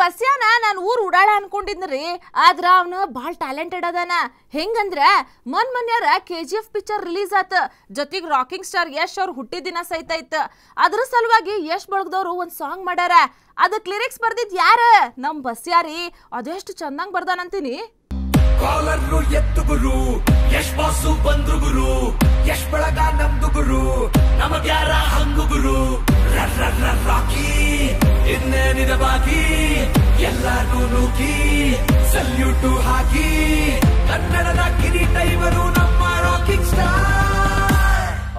ಬಸ್ಯಾನ ನಾನು ಊರ್ ಉಡಾಳ ಅನ್ಕೊಂಡಿದ್ರಿ ಆದ್ರ ಅವನು ಭಾಳ ಟ್ಯಾಲೆಂಟೆಡ್ ಅದಾನ. ಹೆಂಗಂದ್ರ ಮೊನ್ನೆಯಾರ KGF ಪಿಕ್ಚರ್ ರಿಲೀಸ್ ಆತ. ಜೊತೆಗೆ ರಾಕಿಂಗ್ ಸ್ಟಾರ್ ಯಶ್ ಅವ್ರ ಹುಟ್ಟಿದಿನ ಸಹಿತ ಐತ. ಅದ್ರ ಸಲುವಾಗಿ ಯಶ್ ಬಳಗದವ್ರು ಒಂದ್ ಸಾಂಗ್ ಮಾಡ್ಯಾರ. ಅದಕ್ಕೆ ಲಿರಿಕ್ಸ್ ಬರ್ದಿದ್ ಯಾರ? ನಮ್ ಬಸ್ಯಾರಿ. ಅದೆಷ್ಟು ಚಂದಂಗ್ ಬರ್ದಾನಂತೀನಿ. ಕಾಲರ್ರು ಎತ್ತು ಗುರು, ಯಶ್ ಬಾಸು ಬಂದ್ರು ಗುರು, ಯಶ್ ಬಳಗ ನಮ್ದು ಗುರು, ನಮಗ್ಯಾರ ಹಂಗು ಗುರು. ರಾಕಿ ಇನ್ನೇನಿದ ಬಾಕಿ, ಎಲ್ಲಾರ್ಗೂ ನೂಕಿ ಸಲ್ಯೂಟು ಹಾಕಿ, ಕನ್ನಡದ ಕಿರೀಟ ಇವರು ನಮ್ಮ ರಾಕಿಂಗ್ ಸ್ಟಾರ್.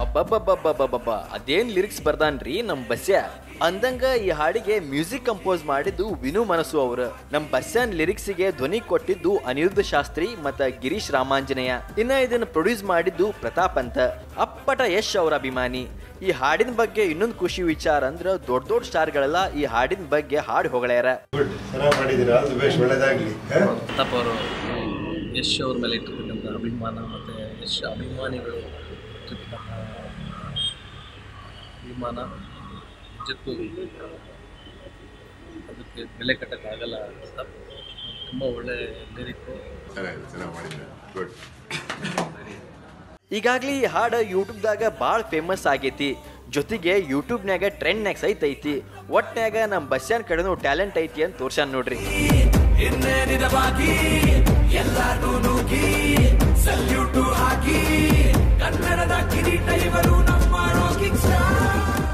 ಅಬ್ಬಬ್ಬಬ್ಬಬ್ಬಬ್ಬ ಅದೇನ್ ಲಿರಿಕ್ಸ್ ಬರ್ದಾನ್ರಿ ನಮ್ ಬಸ್ಯ. ಅಂದಂಗ ಈ ಹಾಡಿಗೆ ಮ್ಯೂಸಿಕ್ ಕಂಪೋಸ್ ಮಾಡಿದ್ದು ವಿನು ಮನಸ್ಸು ಅವರು. ನಮ್ ಬಸ್ಯನ್ ಲಿರಿಕ್ಸಿಗೆ ಧ್ವನಿ ಕೊಟ್ಟಿದ್ದು ಅನಿರುದ್ಧ ಶಾಸ್ತ್ರಿ ಮತ್ತ ಗಿರೀಶ್ ರಾಮಾಂಜನೇಯ. ಇನ್ನ ಇದನ್ನ ಪ್ರೊಡ್ಯೂಸ್ ಮಾಡಿದ್ದು ಪ್ರತಾಪ್ ಅಂತ. ಅಪ್ಪಟ ಯಶ್ ಅವರ ಅಭಿಮಾನಿ. ಈ ಹಾಡಿನ ಬಗ್ಗೆ ಇನ್ನೊಂದು ಖುಷಿ ವಿಚಾರ ಅಂದ್ರ ದೊಡ್ಡ ದೊಡ್ಡ ಸ್ಟಾರ್ಗಳೆಲ್ಲ ಈ ಹಾಡಿನ ಬಗ್ಗೆ ಹಾಡು ಹೊಗಳ್ಯಾರ. ಪ್ರತಾಪ್ ಅವರು ಯಶ್ ಅವ್ರ ಮೇಲೆ ಇಟ್ಟಿರ್ತಕ್ಕಂಥ ಅಭಿಮಾನ ಮತ್ತು ಯಶ್ ಅಭಿಮಾನಿಗಳು ಅಭಿಮಾನ ನಿಜಕ್ಕೂ ಅದಕ್ಕೆ ಬೆಲೆ ಕಟ್ಟಕ್ಕಾಗಲ್ಲ. ತುಂಬ ಒಳ್ಳೆ ಲಿರಿಕ್ಕು. ಈಗಾಗ್ಲೇ ಈ ಹಾಡು ಯೂಟ್ಯೂಬ್ದಾಗ ಭಾಳ ಫೇಮಸ್ ಆಗೈತಿ. ಜೊತೆಗೆ ಯೂಟ್ಯೂಬ್ನ್ಯಾಗ ಟ್ರೆಂಡ್ನ್ಯಾಗ ಸಹಿತ ಐತಿ. ಒಟ್ನ್ಯಾಗ ನಮ್ಮ ಬಸ್ಯಾನ್ ಕಡೆನೂ ಟ್ಯಾಲೆಂಟ್ ಐತಿ ಅಂತ ತೋರ್ಸಾನ್ ನೋಡ್ರಿ. ಎಲ್ಲಾರ್ಗೂ ನೂಕಿ ಸಲ್ಯೂಟು ಹಾಕಿ, ಕನ್ನಡದ ಕಿರೀಟ ಇವರು ನಮ್ಮ ರಾಕಿಂಗ್ ಸ್ಟಾರ್.